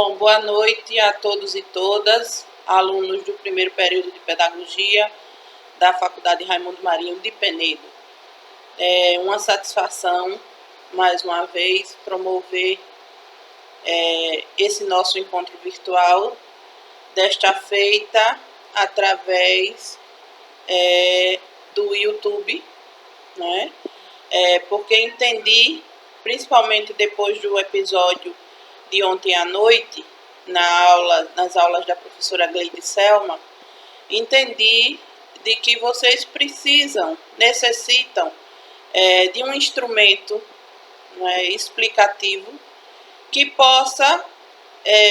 Bom, boa noite a todos e todas, alunos do primeiro período de Pedagogia da Faculdade Raimundo Marinho de Penedo. É uma satisfação, mais uma vez, promover esse nosso encontro virtual, desta feita através do YouTube, né? Porque entendi, principalmente depois do episódio de ontem à noite, nas aulas da professora Gleide Selma, entendi de que vocês necessitam de um instrumento, né, explicativo que possa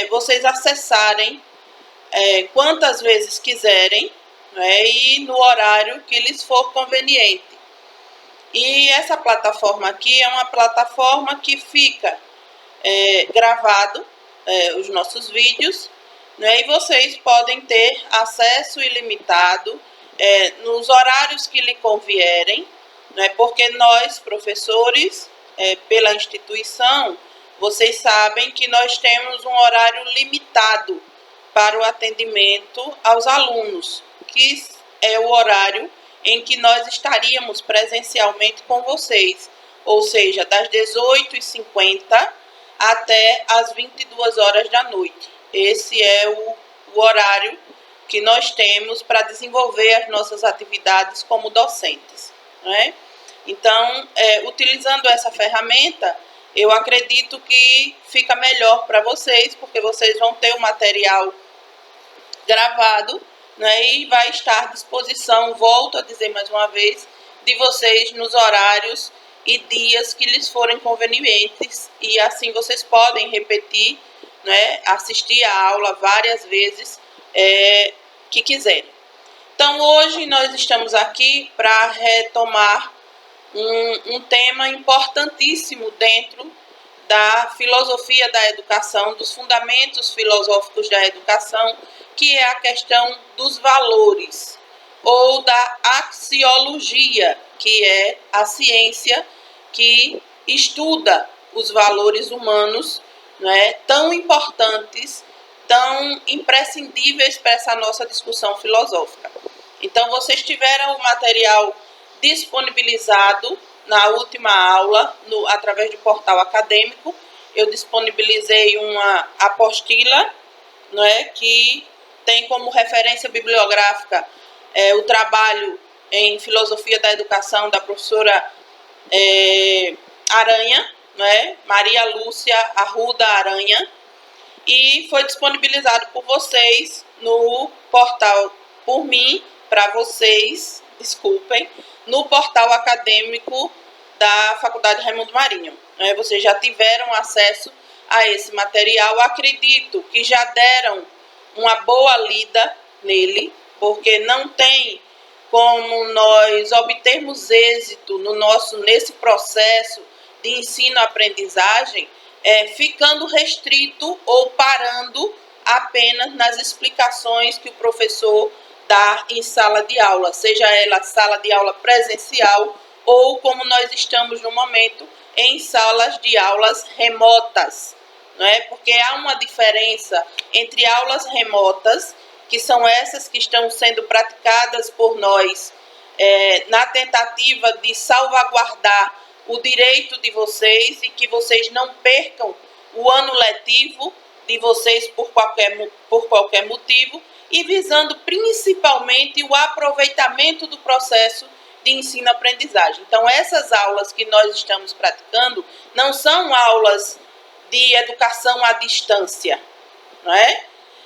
vocês acessarem quantas vezes quiserem, né, e no horário que lhes for conveniente. E essa plataforma aqui é uma plataforma que fica gravado os nossos vídeos, né, e vocês podem ter acesso ilimitado nos horários que lhe convierem, né, porque nós, professores, pela instituição, vocês sabem que nós temos um horário limitado para o atendimento aos alunos, que é o horário em que nós estaríamos presencialmente com vocês, ou seja, das 18h50 até as 22 horas da noite. Esse é o horário que nós temos para desenvolver as nossas atividades como docentes, né? Então, utilizando essa ferramenta, eu acredito que fica melhor para vocês, porque vocês vão ter o material gravado, né, e vai estar à disposição, volto a dizer mais uma vez, de vocês nos horários e dias que lhes forem convenientes, e assim vocês podem repetir, né, assistir a aula várias vezes que quiserem. Então, hoje nós estamos aqui para retomar um tema importantíssimo dentro da filosofia da educação, dos fundamentos filosóficos da educação, que é a questão dos valores, ou da axiologia, que é a ciência que estuda os valores humanos, né, tão importantes, tão imprescindíveis para essa nossa discussão filosófica. Então, vocês tiveram o material disponibilizado na última aula, através do portal acadêmico. Eu disponibilizei uma apostila, né, que tem como referência bibliográfica o trabalho em Filosofia da Educação da professora Aranha, né, Maria Lúcia Arruda Aranha, e foi disponibilizado por vocês no portal, por mim, para vocês, desculpem, no portal acadêmico da Faculdade Raimundo Marinho. Vocês já tiveram acesso a esse material, acredito que já deram uma boa lida nele, porque não tem como nós obtermos êxito nesse processo de ensino-aprendizagem ficando restrito ou parando apenas nas explicações que o professor dá em sala de aula, seja ela sala de aula presencial ou, como nós estamos no momento, em salas de aulas remotas, né? Porque há uma diferença entre aulas remotas, que são essas que estão sendo praticadas por nós na tentativa de salvaguardar o direito de vocês e que vocês não percam o ano letivo de vocês por qualquer motivo, e visando principalmente o aproveitamento do processo de ensino-aprendizagem. Então, essas aulas que nós estamos praticando não são aulas de educação à distância, não é?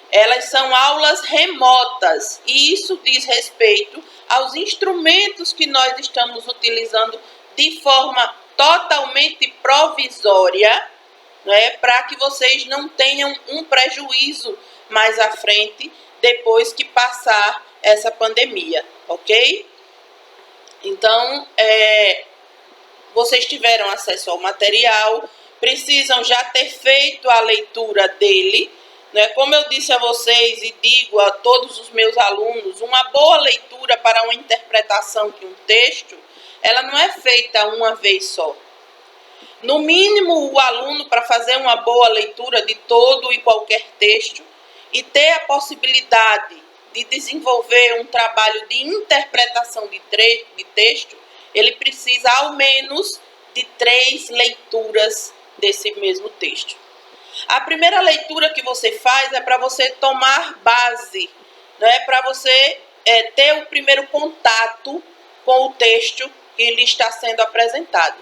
Elas são aulas remotas, e isso diz respeito aos instrumentos que nós estamos utilizando de forma totalmente provisória, né, para que vocês não tenham um prejuízo mais à frente, depois que passar essa pandemia, ok? Então, vocês tiveram acesso ao material, precisam já ter feito a leitura dele, né? Como eu disse a vocês e digo a todos os meus alunos, uma boa leitura para uma interpretação de um texto, ela não é feita uma vez só. No mínimo, o aluno, para para fazer uma boa leitura de todo e qualquer texto e ter a possibilidade de desenvolver um trabalho de interpretação de texto, ele precisa ao menos de 3 leituras desse mesmo texto. A primeira leitura que você faz é para você tomar base, né? Para você ter o primeiro contato com o texto que lhe está sendo apresentado.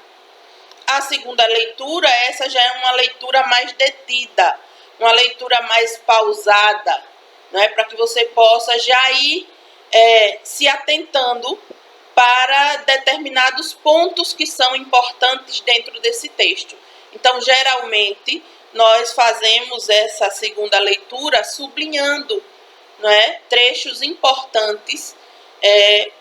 A segunda leitura, essa já é uma leitura mais detida, uma leitura mais pausada, né? Para que você possa já ir se atentando para determinados pontos que são importantes dentro desse texto. Então, geralmente, nós fazemos essa segunda leitura sublinhando, né, trechos importantes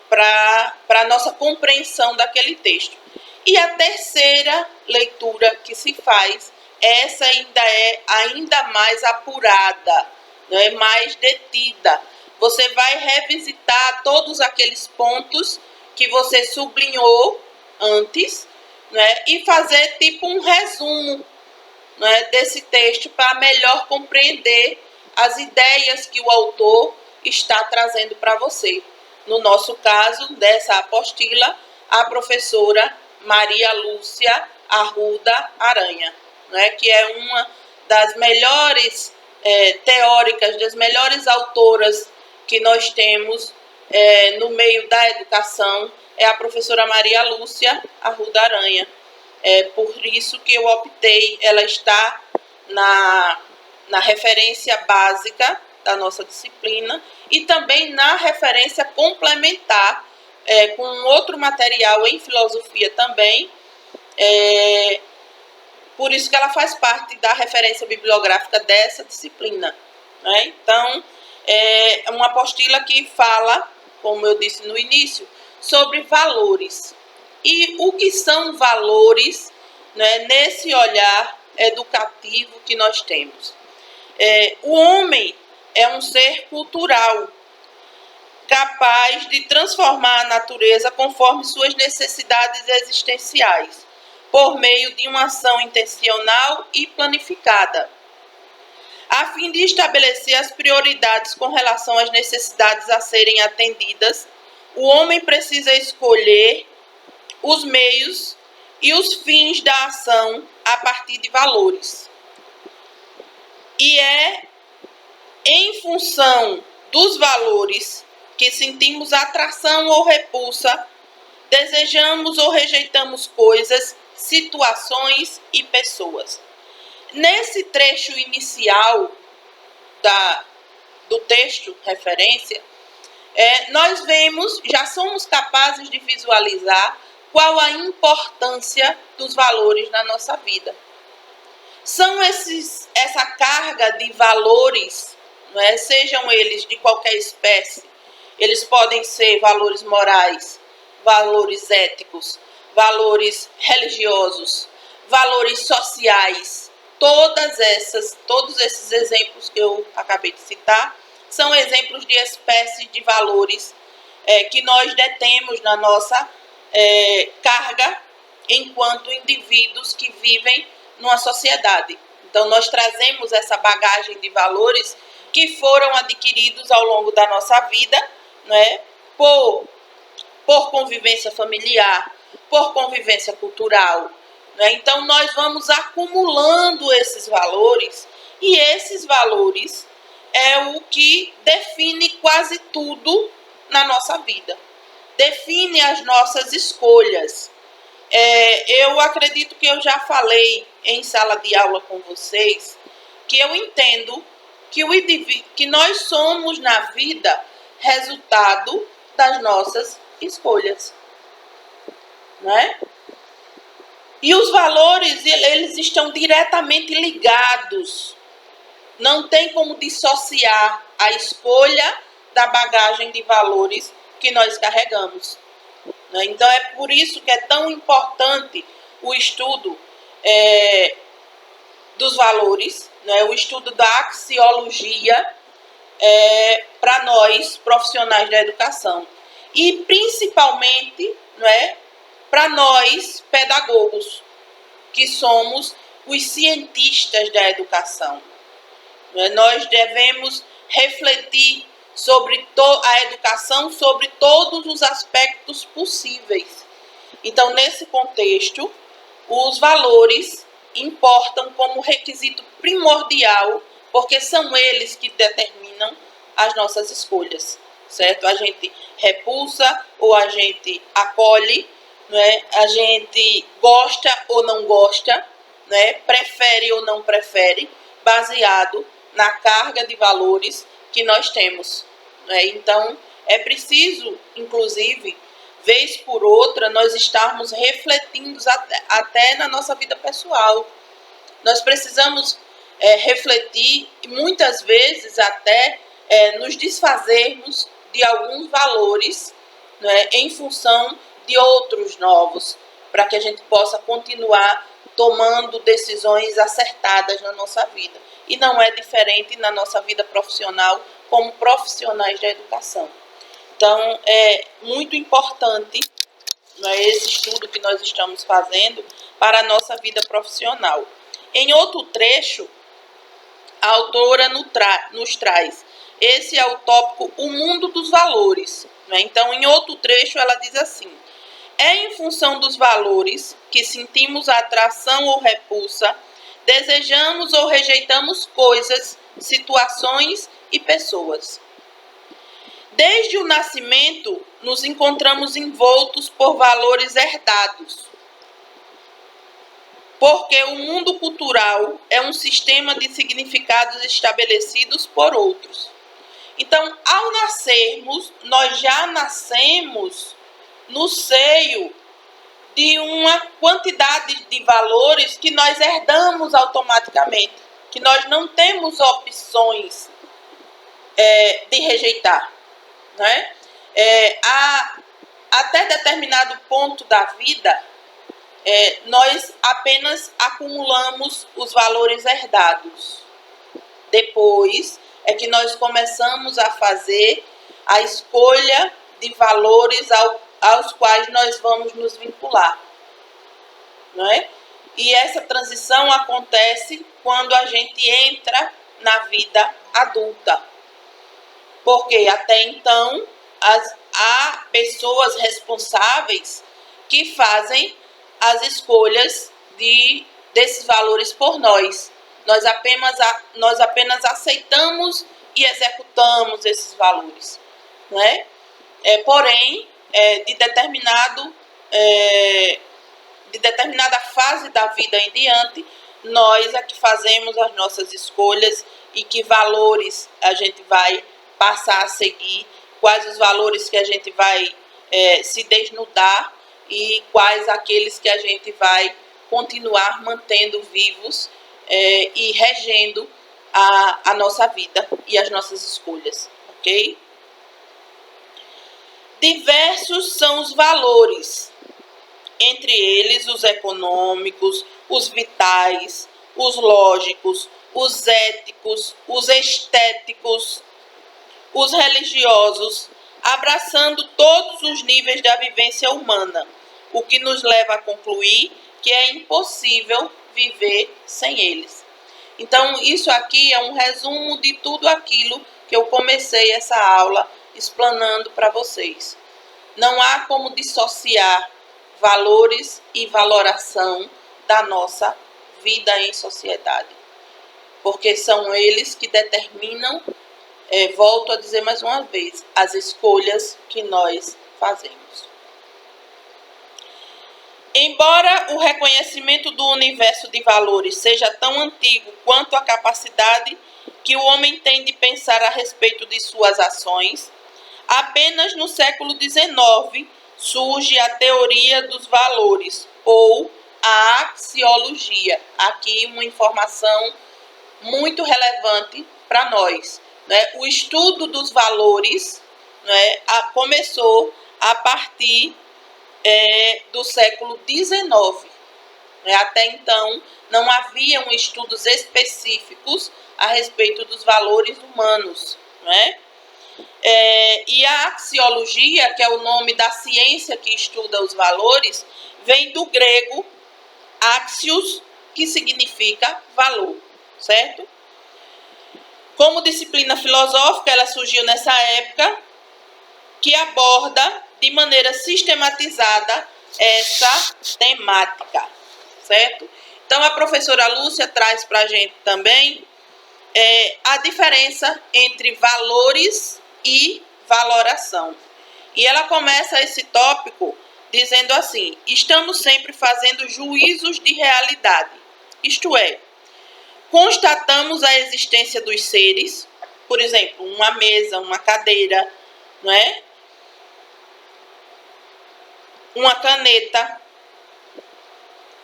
para a nossa compreensão daquele texto. E a terceira leitura que se faz, essa ainda é ainda mais apurada, né, mais detida. Você vai revisitar todos aqueles pontos que você sublinhou antes, né, e fazer tipo um resumo, né, desse texto para melhor compreender as ideias que o autor está trazendo para você. No nosso caso, dessa apostila, a professora Maria Lúcia Arruda Aranha, né, que é uma das melhores teóricas, das melhores autoras que nós temos no meio da educação, é a professora Maria Lúcia Arruda Aranha. É por isso que eu optei, ela está na referência básica da nossa disciplina e também na referência complementar, com outro material em filosofia também. Por isso que ela faz parte da referência bibliográfica dessa disciplina, né? Então, é uma apostila que fala, como eu disse no início, sobre valores. E o que são valores, né, nesse olhar educativo que nós temos? O homem é um ser cultural, capaz de transformar a natureza conforme suas necessidades existenciais, por meio de uma ação intencional e planificada. A fim de estabelecer as prioridades com relação às necessidades a serem atendidas, o homem precisa escolher os meios e os fins da ação a partir de valores. E é em função dos valores que sentimos atração ou repulsa, desejamos ou rejeitamos coisas, situações e pessoas. Nesse trecho inicial do texto referência, nós vemos, já somos capazes de visualizar qual a importância dos valores na nossa vida. São essa carga de valores, não é? Sejam eles de qualquer espécie, eles podem ser valores morais, valores éticos, valores religiosos, valores sociais. Todos esses exemplos que eu acabei de citar são exemplos de espécies de valores que nós detemos na nossa carga enquanto indivíduos que vivem numa sociedade. Então, nós trazemos essa bagagem de valores que foram adquiridos ao longo da nossa vida, né, por convivência familiar, por convivência cultural, né? Então, nós vamos acumulando esses valores e esses valores é o que define quase tudo na nossa vida. Define as nossas escolhas. Eu acredito que eu já falei em sala de aula com vocês que eu entendo que nós somos na vida resultado das nossas escolhas, né? E os valores, eles estão diretamente ligados. Não tem como dissociar a escolha da bagagem de valores que nós carregamos. Então, é por isso que é tão importante o estudo dos valores, né? O estudo da axiologia para nós, profissionais da educação. E, principalmente, né, para nós, pedagogos, que somos os cientistas da educação. Nós devemos refletir sobre a educação, sobre todos os aspectos possíveis. Então, nesse contexto, os valores importam como requisito primordial, porque são eles que determinam as nossas escolhas, certo? A gente repulsa ou a gente acolhe, né? A gente gosta ou não gosta, né? Prefere ou não prefere, baseado na carga de valores que nós temos, né? Então, é preciso, inclusive, vez por outra, nós estarmos refletindo até na nossa vida pessoal. Nós precisamos refletir e muitas vezes até nos desfazermos de alguns valores, né, em função de outros novos, para que a gente possa continuar tomando decisões acertadas na nossa vida. E não é diferente na nossa vida profissional como profissionais da educação. Então, é muito importante, né, esse estudo que nós estamos fazendo para a nossa vida profissional. Em outro trecho, a autora nos traz, esse é o tópico, o mundo dos valores. Né? Então, em outro trecho, ela diz assim: é em função dos valores que sentimos atração ou repulsa, desejamos ou rejeitamos coisas, situações e pessoas. Desde o nascimento, nos encontramos envoltos por valores herdados, porque o mundo cultural é um sistema de significados estabelecidos por outros. Então, ao nascermos, nós já nascemos no seio de uma quantidade de valores que nós herdamos automaticamente, que nós não temos opções de rejeitar. Né? Até determinado ponto da vida, nós apenas acumulamos os valores herdados. Depois é que nós começamos a fazer a escolha de valores aos quais nós vamos nos vincular. Não é? E essa transição acontece quando a gente entra na vida adulta. Porque até então há pessoas responsáveis que fazem as escolhas desses valores por nós. Nós apenas aceitamos e executamos esses valores. Né? Porém, de determinada fase da vida em diante, nós é que fazemos as nossas escolhas e que valores a gente vai passar a seguir, quais os valores que a gente vai se desnudar e quais aqueles que a gente vai continuar mantendo vivos e regendo a nossa vida e as nossas escolhas, ok? Diversos são os valores, entre eles os econômicos, os vitais, os lógicos, os éticos, os estéticos, os religiosos, abraçando todos os níveis da vivência humana, o que nos leva a concluir que é impossível viver sem eles. Então, isso aqui é um resumo de tudo aquilo que eu comecei essa aula explanando para vocês. Não há como dissociar valores e valoração da nossa vida em sociedade, porque são eles que determinam, volto a dizer mais uma vez, as escolhas que nós fazemos. Embora o reconhecimento do universo de valores seja tão antigo quanto a capacidade que o homem tem de pensar a respeito de suas ações, apenas no século XIX surge a teoria dos valores, ou a axiologia. Aqui uma informação muito relevante para nós. Né? O estudo dos valores, né, começou a partir do século XIX. Né? Até então, não haviam estudos específicos a respeito dos valores humanos. Né? E a axiologia, que é o nome da ciência que estuda os valores, vem do grego axios, que significa valor, certo? Como disciplina filosófica, ela surgiu nessa época, que aborda de maneira sistematizada essa temática, certo? Então, a professora Lúcia traz para a gente também a diferença entre valores e valoração. E ela começa esse tópico dizendo assim: estamos sempre fazendo juízos de realidade, isto é, constatamos a existência dos seres, por exemplo, uma mesa, uma cadeira, não é? Uma caneta,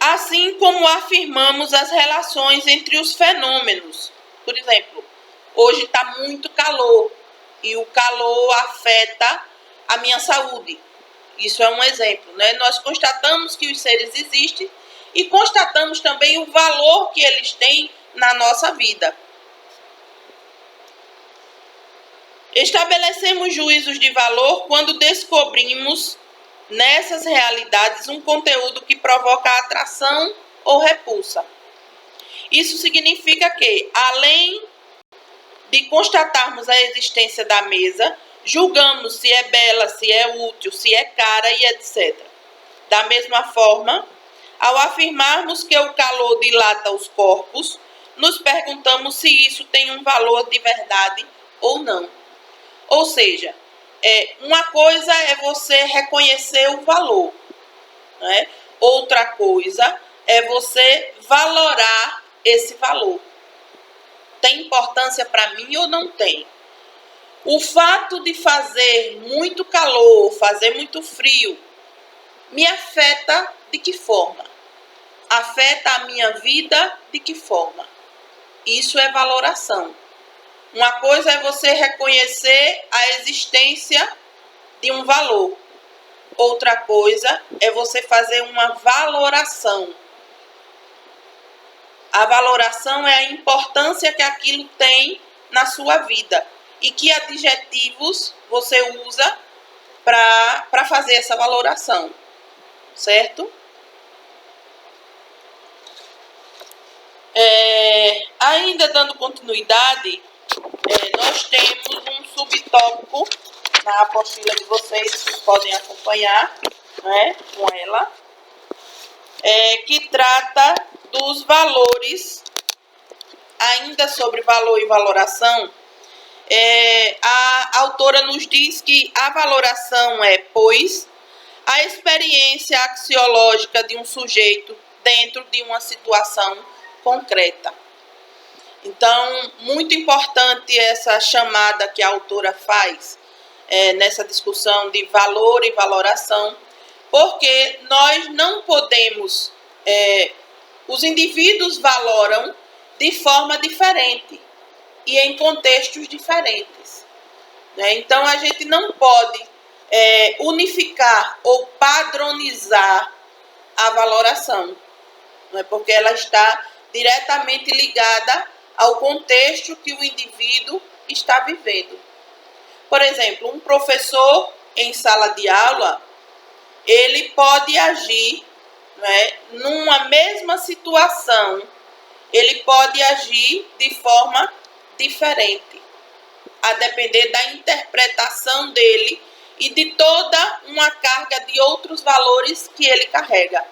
assim como afirmamos as relações entre os fenômenos. Por exemplo, hoje está muito calor e o calor afeta a minha saúde. Isso é um exemplo, né? Nós constatamos que os seres existem e constatamos também o valor que eles têm na nossa vida. Estabelecemos juízos de valor quando descobrimos nessas realidades um conteúdo que provoca atração ou repulsa. Isso significa que, além de constatarmos a existência da mesa, julgamos se é bela, se é útil, se é cara e etc. Da mesma forma, ao afirmarmos que o calor dilata os corpos, nos perguntamos se isso tem um valor de verdade ou não. Ou seja, uma coisa é você reconhecer o valor, né? Outra coisa é você valorar esse valor. Tem importância para mim ou não tem? O fato de fazer muito calor, fazer muito frio, me afeta de que forma? Afeta a minha vida de que forma? Isso é valoração. Uma coisa é você reconhecer a existência de um valor. Outra coisa é você fazer uma valoração. A valoração é a importância que aquilo tem na sua vida. E que adjetivos você usa para fazer essa valoração. Certo? Ainda dando continuidade, nós temos um subtópico na apostila de vocês podem acompanhar, né, com ela, que trata dos valores. Ainda sobre valor e valoração, a autora nos diz que a valoração é, pois, a experiência axiológica de um sujeito dentro de uma situação concreta. Então, muito importante essa chamada que a autora faz nessa discussão de valor e valoração, porque nós não podemos, os indivíduos valoram de forma diferente e em contextos diferentes, né? Então, a gente não pode unificar ou padronizar a valoração, não é? Porque ela está diretamente ligada ao contexto que o indivíduo está vivendo. Por exemplo, um professor em sala de aula, ele pode agir, né, numa mesma situação, ele pode agir de forma diferente, a depender da interpretação dele e de toda uma carga de outros valores que ele carrega.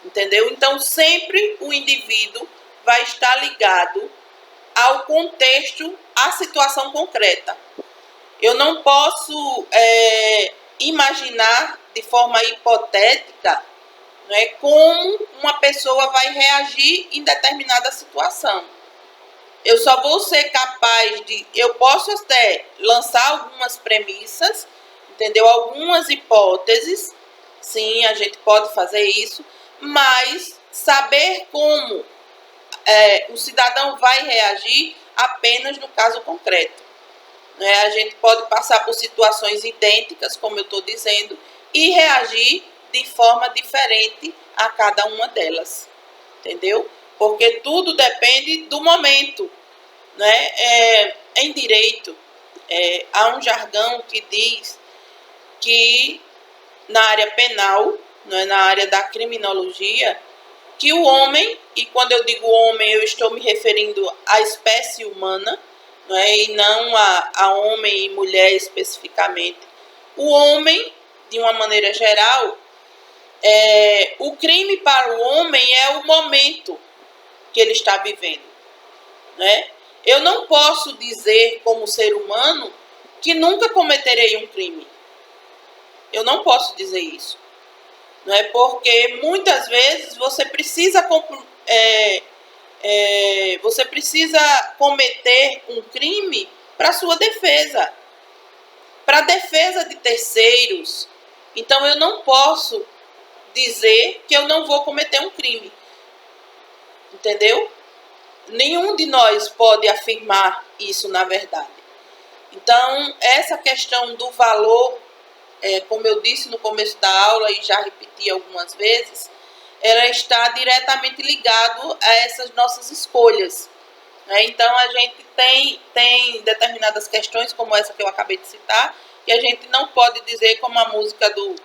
Entendeu? Então, sempre o indivíduo vai estar ligado ao contexto, à situação concreta. Eu não posso imaginar de forma hipotética, né, como uma pessoa vai reagir em determinada situação. Eu só vou ser capaz de... Eu posso até lançar algumas premissas, entendeu? Algumas hipóteses, sim, a gente pode fazer isso, mas saber como o cidadão vai reagir apenas no caso concreto. Né? A gente pode passar por situações idênticas, como eu estou dizendo, e reagir de forma diferente a cada uma delas. Entendeu? Porque tudo depende do momento. Né? Em direito, há um jargão que diz que na área penal, né, na área da criminologia, que o homem, e quando eu digo homem, eu estou me referindo à espécie humana, não é? E não a homem e mulher especificamente. O homem, de uma maneira geral, o crime para o homem é o momento que ele está vivendo, né? Eu não posso dizer, como ser humano, que nunca cometerei um crime. Eu não posso dizer isso. Não é? Porque muitas vezes você precisa cometer um crime para sua defesa, para a defesa de terceiros. Então eu não posso dizer que eu não vou cometer um crime. Entendeu? Nenhum de nós pode afirmar isso na verdade. Então, essa questão do valor, como eu disse no começo da aula e já repeti algumas vezes, ela está diretamente ligado a essas nossas escolhas. Né? Então, a gente tem determinadas questões, como essa que eu acabei de citar, que a gente não pode dizer, como a música do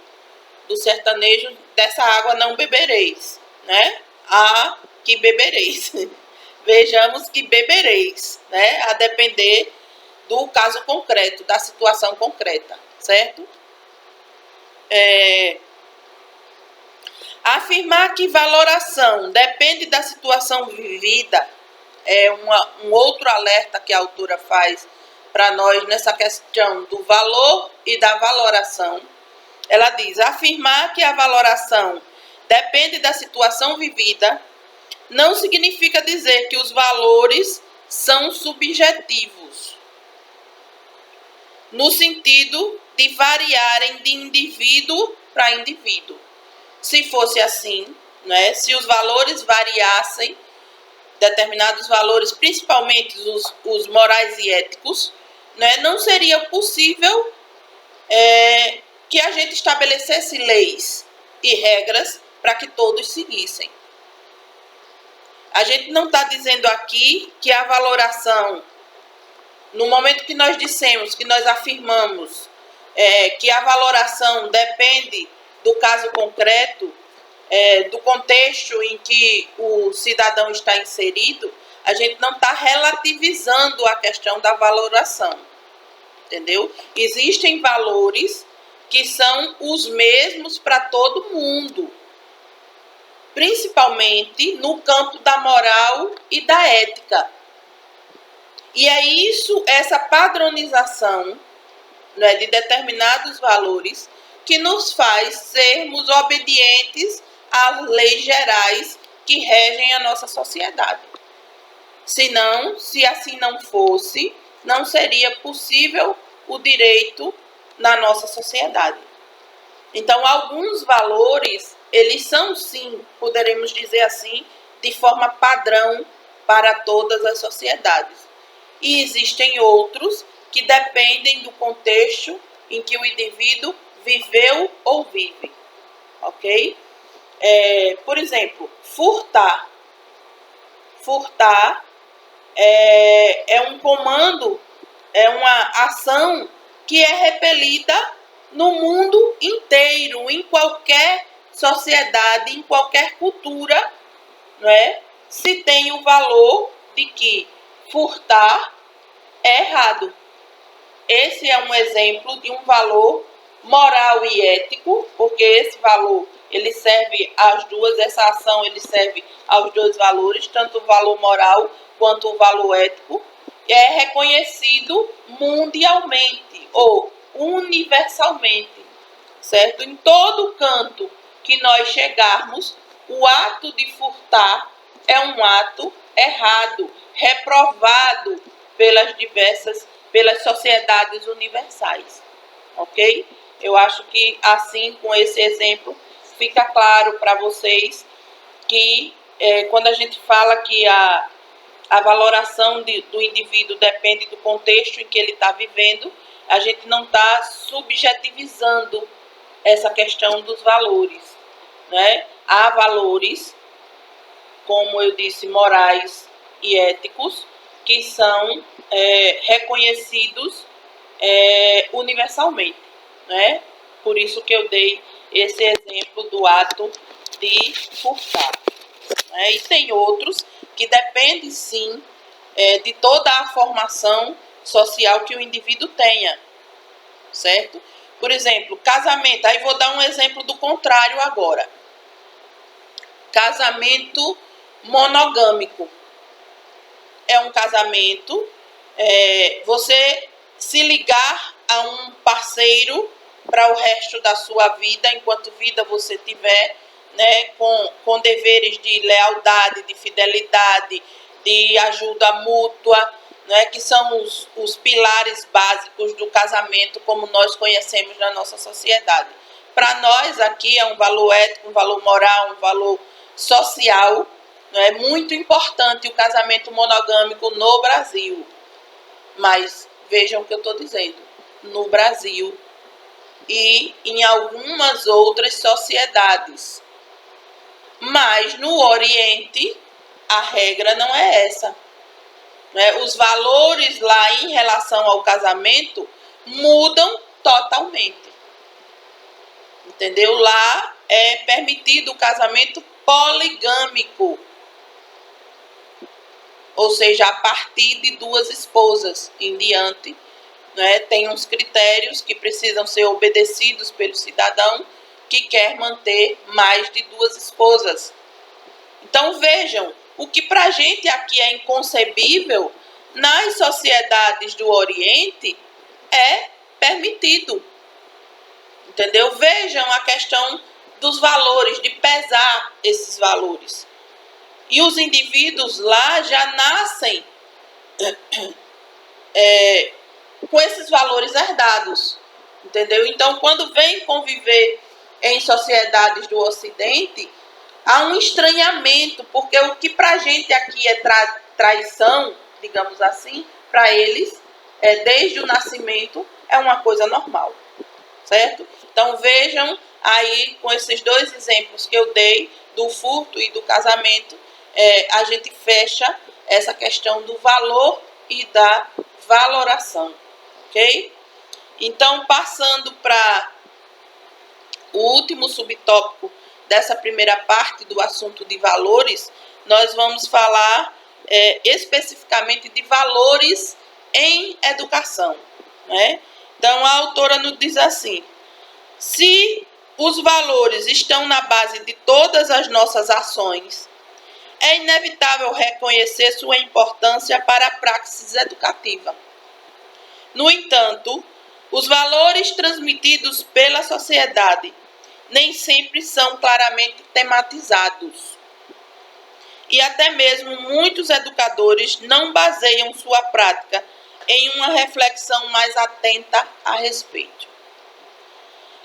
sertanejo, dessa água não bebereis, né? A que bebereis. Vejamos que bebereis, né? A depender do caso concreto, da situação concreta, certo? Afirmar que valoração depende da situação vivida é um outro alerta que a autora faz para nós nessa questão do valor e da valoração. Ela diz: afirmar que a valoração depende da situação vivida não significa dizer que os valores são subjetivos, no sentido de variarem de indivíduo para indivíduo. Se fosse assim, né, se os valores variassem, determinados valores, principalmente os morais e éticos, né, não seria possível que a gente estabelecesse leis e regras para que todos seguissem. A gente não está dizendo aqui que a valoração, no momento que nós dissemos, que nós afirmamos que a valoração depende do caso concreto, do contexto em que o cidadão está inserido, a gente não está relativizando a questão da valoração, entendeu? Existem valores que são os mesmos para todo mundo, principalmente no campo da moral e da ética. E é isso, essa padronização, né, de determinados valores, que nos faz sermos obedientes às leis gerais que regem a nossa sociedade. Senão, se assim não fosse, não seria possível o direito na nossa sociedade. Então, alguns valores, eles são sim, poderemos dizer assim, de forma padrão para todas as sociedades. E existem outros que dependem do contexto em que o indivíduo viveu ou vive, ok? Por exemplo, furtar. Furtar é um comando, é uma ação que é repelida no mundo inteiro, em qualquer sociedade, em qualquer cultura, não é? Se tem o valor de que furtar é errado. Esse é um exemplo de um valor moral e ético, porque esse valor, ele serve às duas, essa ação, ele serve aos dois valores, tanto o valor moral quanto o valor ético, é reconhecido mundialmente ou universalmente, certo? Em todo canto que nós chegarmos, o ato de furtar é um ato errado, reprovado pelas sociedades universais, ok? Eu acho que assim, com esse exemplo, fica claro para vocês que quando a gente fala que a valoração do indivíduo depende do contexto em que ele está vivendo, a gente não está subjetivizando essa questão dos valores, né? Há valores, como eu disse, morais e éticos, que são reconhecidos universalmente, né? Por isso que eu dei esse exemplo do ato de furtar, né? E tem outros que dependem, sim, de toda a formação social que o indivíduo tenha, certo? Por exemplo, casamento. Aí vou dar um exemplo do contrário agora. Casamento monogâmico. É um casamento, você se ligar a um parceiro para o resto da sua vida, enquanto vida você tiver, né, com deveres de lealdade, de fidelidade, de ajuda mútua, né, que são os pilares básicos do casamento como nós conhecemos na nossa sociedade. Para nós aqui é um valor ético, um valor moral, um valor social, é muito importante o casamento monogâmico no Brasil. Mas vejam o que eu estou dizendo, no Brasil e em algumas outras sociedades. Mas no Oriente, a regra não é essa. Os valores lá em relação ao casamento mudam totalmente. Entendeu? Lá é permitido o casamento poligâmico. Ou seja, a partir de 2 esposas em diante, né, tem uns critérios que precisam ser obedecidos pelo cidadão que quer manter mais de 2 esposas. Então vejam, o que para a gente aqui é inconcebível, nas sociedades do Oriente é permitido. Entendeu? Vejam a questão dos valores, de pesar esses valores. E os indivíduos lá já nascem com esses valores herdados, entendeu? Então, quando vem conviver em sociedades do Ocidente, há um estranhamento, porque o que para a gente aqui é traição, digamos assim, para eles, desde o nascimento, é uma coisa normal, certo? Então, vejam aí, com esses 2 exemplos que eu dei, do furto e do casamento, a gente fecha essa questão do valor e da valoração, ok? Então, passando para o último subtópico dessa primeira parte do assunto de valores, nós vamos falar especificamente de valores em educação, né? Então, a autora nos diz assim: se os valores estão na base de todas as nossas ações, é inevitável reconhecer sua importância para a praxis educativa. No entanto, os valores transmitidos pela sociedade nem sempre são claramente tematizados. E até mesmo muitos educadores não baseiam sua prática em uma reflexão mais atenta a respeito.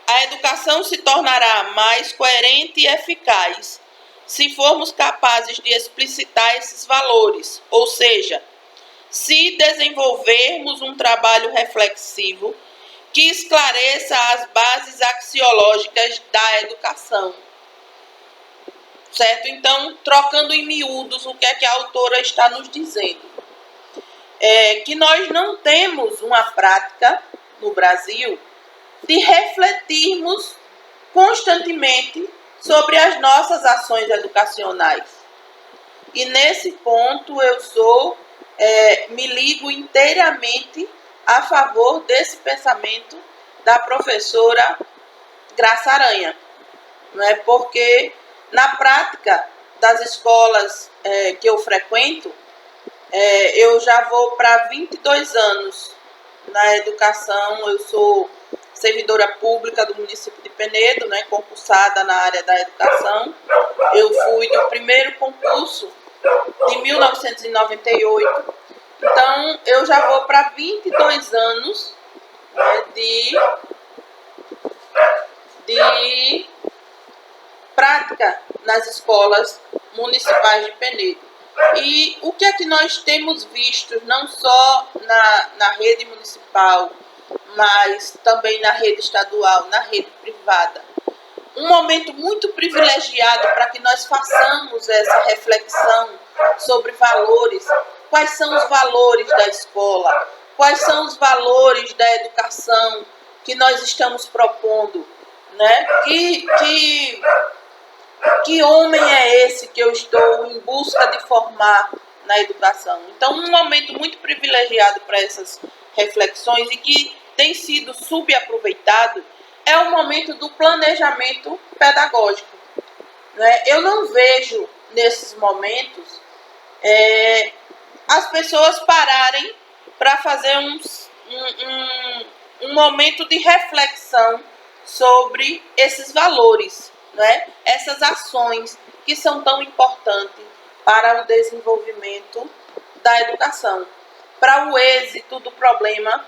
A educação se tornará mais coerente e eficaz se formos capazes de explicitar esses valores, ou seja, se desenvolvermos um trabalho reflexivo que esclareça as bases axiológicas da educação. Certo? Então, trocando em miúdos, o que é que a autora está nos dizendo? Que nós não temos uma prática no Brasil de refletirmos constantemente sobre as nossas ações educacionais. E nesse ponto eu me ligo inteiramente a favor desse pensamento da professora Graça Aranha, não é? Porque na prática das escolas que eu frequento, eu já vou para 22 anos na educação. Eu sou servidora pública do município de Penedo, né, concursada na área da educação. Eu fui do primeiro concurso de 1998. Então, eu já vou para 22 anos, né, de prática nas escolas municipais de Penedo. E o que é que nós temos visto, não só na rede municipal, mas também na rede estadual, na rede privada? Um momento muito privilegiado para que nós façamos essa reflexão sobre valores. Quais são os valores da escola? Quais são os valores da educação que nós estamos propondo, né? Que Que homem é esse que eu estou em busca de formar na educação? Então, um momento muito privilegiado para essas reflexões e que tem sido subaproveitado é o momento do planejamento pedagógico, né? Eu não vejo nesses momentos as pessoas pararem para fazer um momento de reflexão sobre esses valores, né? Essas ações que são tão importantes para o desenvolvimento da educação, para o êxito do problema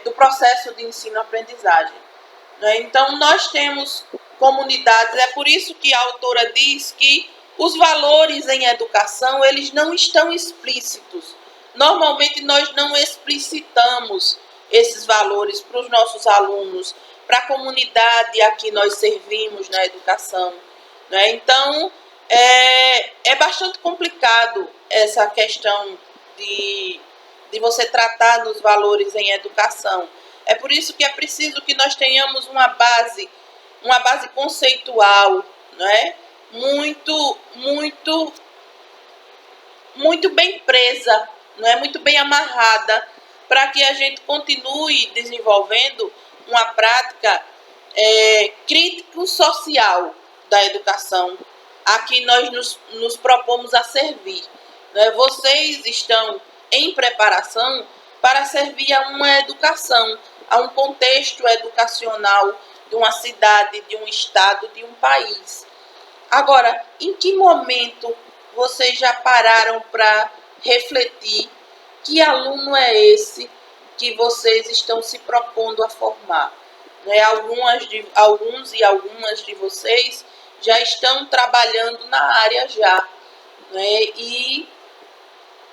do processo de ensino-aprendizagem. Né? Então, nós temos comunidades, é por isso que a autora diz que os valores em educação, eles não estão explícitos. Normalmente, nós não explicitamos esses valores para os nossos alunos, para a comunidade a que nós servimos na educação. Né? Então, é bastante complicado essa questão de você tratar nos valores em educação. É por isso que é preciso que nós tenhamos uma base conceitual, né? muito bem presa, né? Muito bem amarrada, para que a gente continue desenvolvendo uma prática crítico-social da educação, a que nós nos propomos a servir. Né? Vocês estão em preparação para servir a uma educação, a um contexto educacional de uma cidade, de um estado, de um país. Agora, em que momento vocês já pararam para refletir que aluno é esse que vocês estão se propondo a formar? Né? Alguns e algumas de vocês já estão trabalhando na área já. Né? E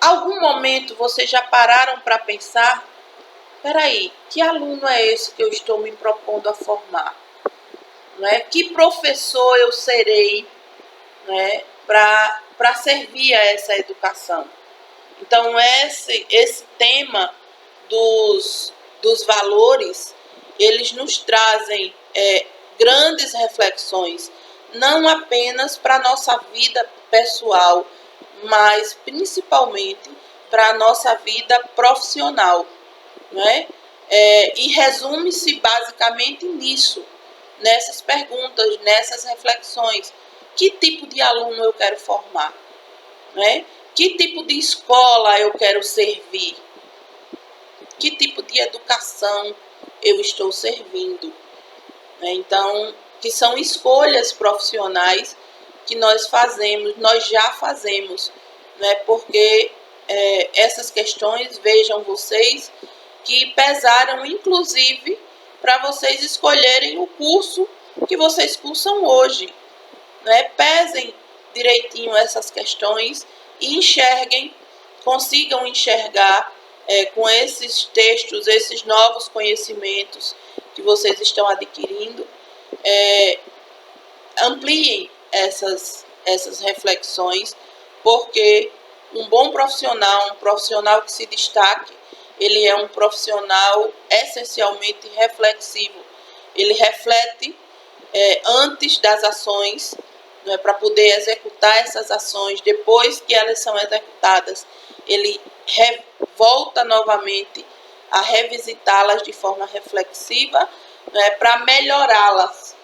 algum momento vocês já pararam para pensar, peraí, que aluno é esse que eu estou me propondo a formar? Né? Que professor eu serei, né, para servir a essa educação? Então, esse tema dos valores, eles nos trazem grandes reflexões, não apenas para a nossa vida pessoal, mas principalmente para a nossa vida profissional. Né? E resume-se basicamente nisso, nessas perguntas, nessas reflexões. Que tipo de aluno eu quero formar? Né? Que tipo de escola eu quero servir? Que tipo de educação eu estou servindo? Né? Então, que são escolhas profissionais que nós já fazemos, né? Porque essas questões, vejam vocês, que pesaram inclusive para vocês escolherem o curso que vocês cursam hoje. Né? Pesem direitinho essas questões e consigam enxergar com esses textos, esses novos conhecimentos que vocês estão adquirindo, ampliem essas reflexões, porque um bom profissional, um profissional que se destaque, ele é um profissional essencialmente reflexivo. Ele reflete antes das ações, né, para poder executar essas ações. Depois que elas são executadas, ele volta novamente a revisitá-las de forma reflexiva, né, para melhorá-las.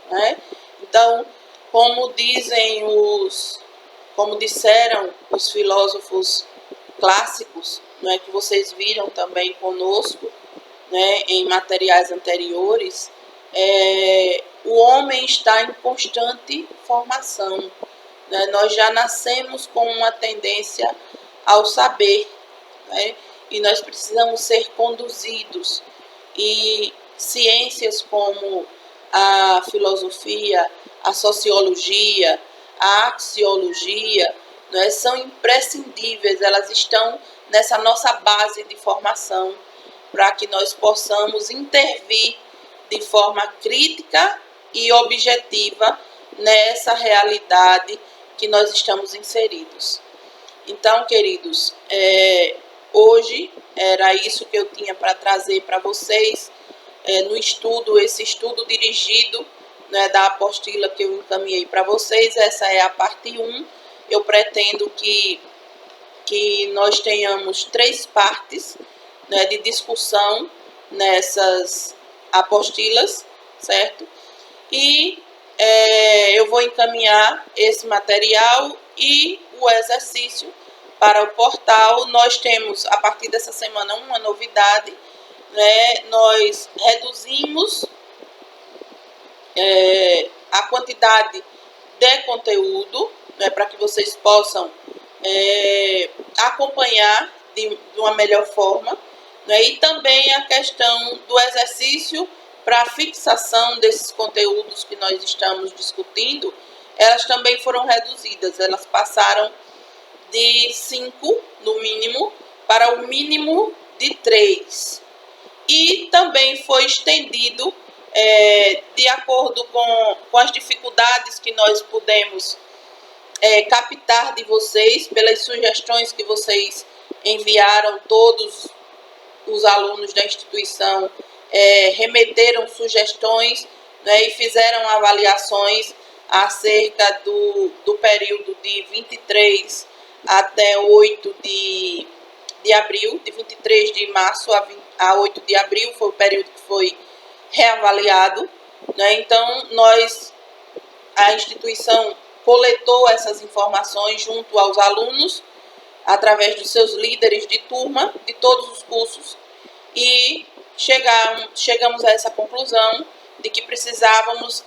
Né? Então, como disseram os filósofos clássicos, né, que vocês viram também conosco, né, em materiais anteriores, o homem está em constante formação. Né? Nós já nascemos com uma tendência ao saber, né? E nós precisamos ser conduzidos. E ciências como a filosofia, a sociologia, a axiologia, né, são imprescindíveis, elas estão nessa nossa base de formação para que nós possamos intervir de forma crítica e objetiva nessa realidade que nós estamos inseridos. Então, queridos, hoje era isso que eu tinha para trazer para vocês no estudo, esse estudo dirigido né, da apostila que eu encaminhei para vocês. Essa é a parte 1. Eu pretendo que nós tenhamos 3 partes, né, de discussão nessas apostilas, certo? E eu vou encaminhar esse material e o exercício para o portal. Nós temos, a partir dessa semana, uma novidade, né? Nós reduzimos a quantidade de conteúdo, né, para que vocês possam acompanhar de uma melhor forma, né, e também a questão do exercício para a fixação desses conteúdos que nós estamos discutindo, elas também foram reduzidas, elas passaram de 5, no mínimo, para o mínimo de 3. E também foi estendido, de acordo com as dificuldades que nós pudemos captar de vocês, pelas sugestões que vocês enviaram, todos os alunos da instituição remeteram sugestões, né, e fizeram avaliações acerca do período de 23 até 8 de abril, de 23 de março a 8 de abril, foi o período que foi reavaliado, né? Então, a instituição coletou essas informações junto aos alunos, através dos seus líderes de turma, de todos os cursos, e chegamos a essa conclusão de que precisávamos,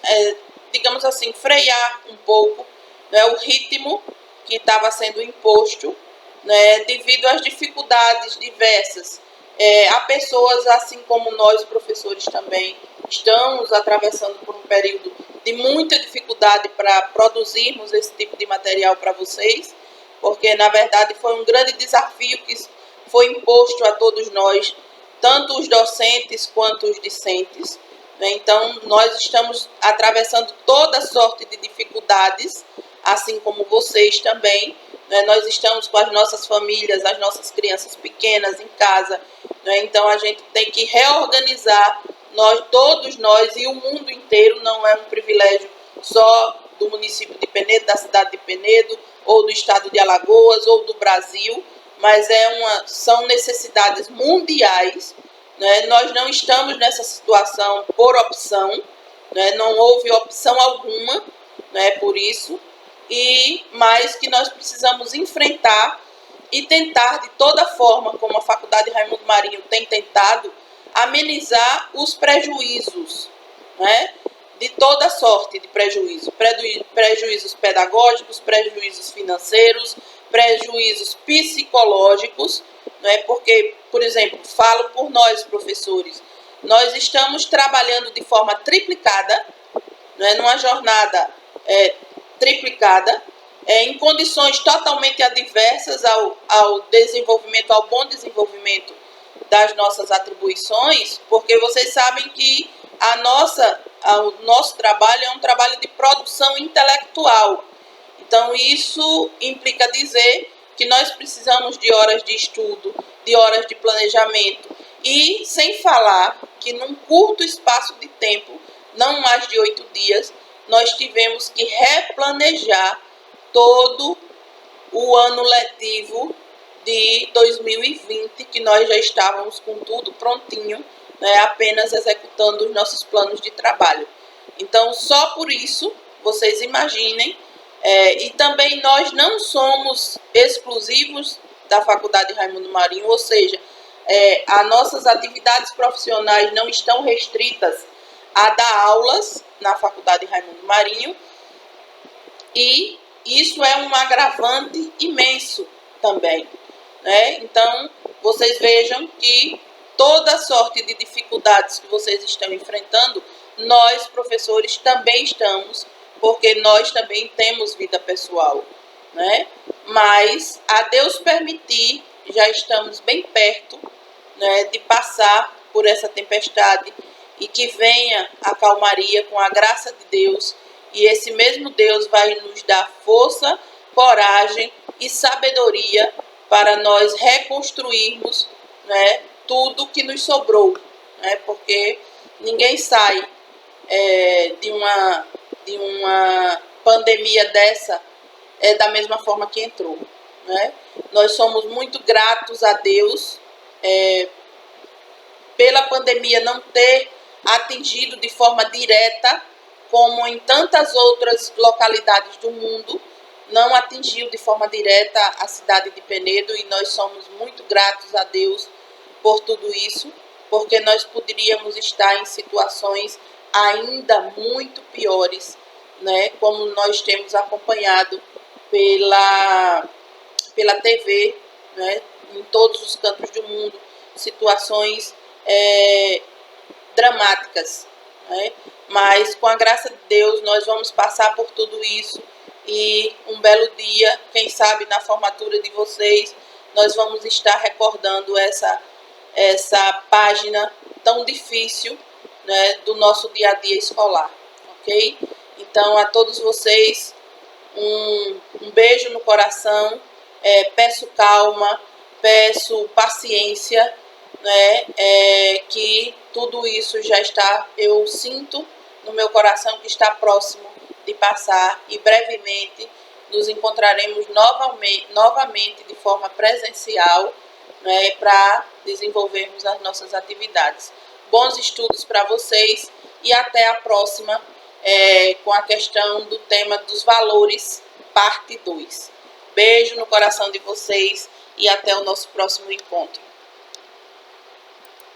digamos assim, frear um pouco, né, o ritmo que estava sendo imposto, né, devido às dificuldades diversas. Há pessoas, assim como nós, professores, também estamos atravessando por um período de muita dificuldade para produzirmos esse tipo de material para vocês, porque, na verdade, foi um grande desafio que foi imposto a todos nós, tanto os docentes quanto os discentes, né? Então, nós estamos atravessando toda sorte de dificuldades, assim como vocês também, né? Nós estamos com as nossas famílias, as nossas crianças pequenas em casa, né? Então, a gente tem que reorganizar, todos nós e o mundo inteiro. Não é um privilégio só do município de Penedo, da cidade de Penedo, ou do estado de Alagoas, ou do Brasil, mas são necessidades mundiais, né? Nós não estamos nessa situação por opção, né? Não houve opção alguma, né, por isso, mas que nós precisamos enfrentar e tentar, de toda forma, como a Faculdade Raimundo Marinho tem tentado, amenizar os prejuízos, né? De toda sorte de prejuízo, prejuízos pedagógicos, prejuízos financeiros, prejuízos psicológicos, né? Porque, por exemplo, falo por nós, professores, nós estamos trabalhando de forma triplicada, né? Numa jornada triplicada, em condições totalmente adversas ao desenvolvimento, ao bom desenvolvimento das nossas atribuições, porque vocês sabem que o nosso trabalho é um trabalho de produção intelectual. Então, isso implica dizer que nós precisamos de horas de estudo, de horas de planejamento, e sem falar que num curto espaço de tempo, não mais de 8 dias, nós tivemos que replanejar todo o ano letivo de 2020, que nós já estávamos com tudo prontinho, né, apenas executando os nossos planos de trabalho. Então, só por isso, vocês imaginem, e também nós não somos exclusivos da Faculdade Raimundo Marinho, ou seja, as nossas atividades profissionais não estão restritas a dar aulas na Faculdade Raimundo Marinho, e isso é um agravante imenso também, né? Então, vocês vejam que toda sorte de dificuldades que vocês estão enfrentando, nós, professores, também estamos, porque nós também temos vida pessoal, né? Mas, a Deus permitir, já estamos bem perto, né, de passar por essa tempestade, e que venha a calmaria com a graça de Deus, e esse mesmo Deus vai nos dar força, coragem e sabedoria para nós reconstruirmos, né, tudo que nos sobrou, né, porque ninguém sai de uma pandemia dessa da mesma forma que entrou, né? Nós somos muito gratos a Deus pela pandemia não ter atingido de forma direta, como em tantas outras localidades do mundo, não atingiu de forma direta a cidade de Penedo, e nós somos muito gratos a Deus por tudo isso, porque nós poderíamos estar em situações ainda muito piores, né? Como nós temos acompanhado pela TV, né? Em todos os cantos do mundo, situações dramáticas, né? Mas com a graça de Deus nós vamos passar por tudo isso, e um belo dia, quem sabe na formatura de vocês, nós vamos estar recordando essa página tão difícil, né, do nosso dia a dia escolar, ok? Então, a todos vocês, um beijo no coração, peço calma, peço paciência, né, que tudo isso já está, eu sinto no meu coração que está próximo de passar, e brevemente nos encontraremos novamente de forma presencial, né, para desenvolvermos as nossas atividades. Bons estudos para vocês e até a próxima, com a questão do tema dos valores, parte 2. Beijo no coração de vocês e até o nosso próximo encontro.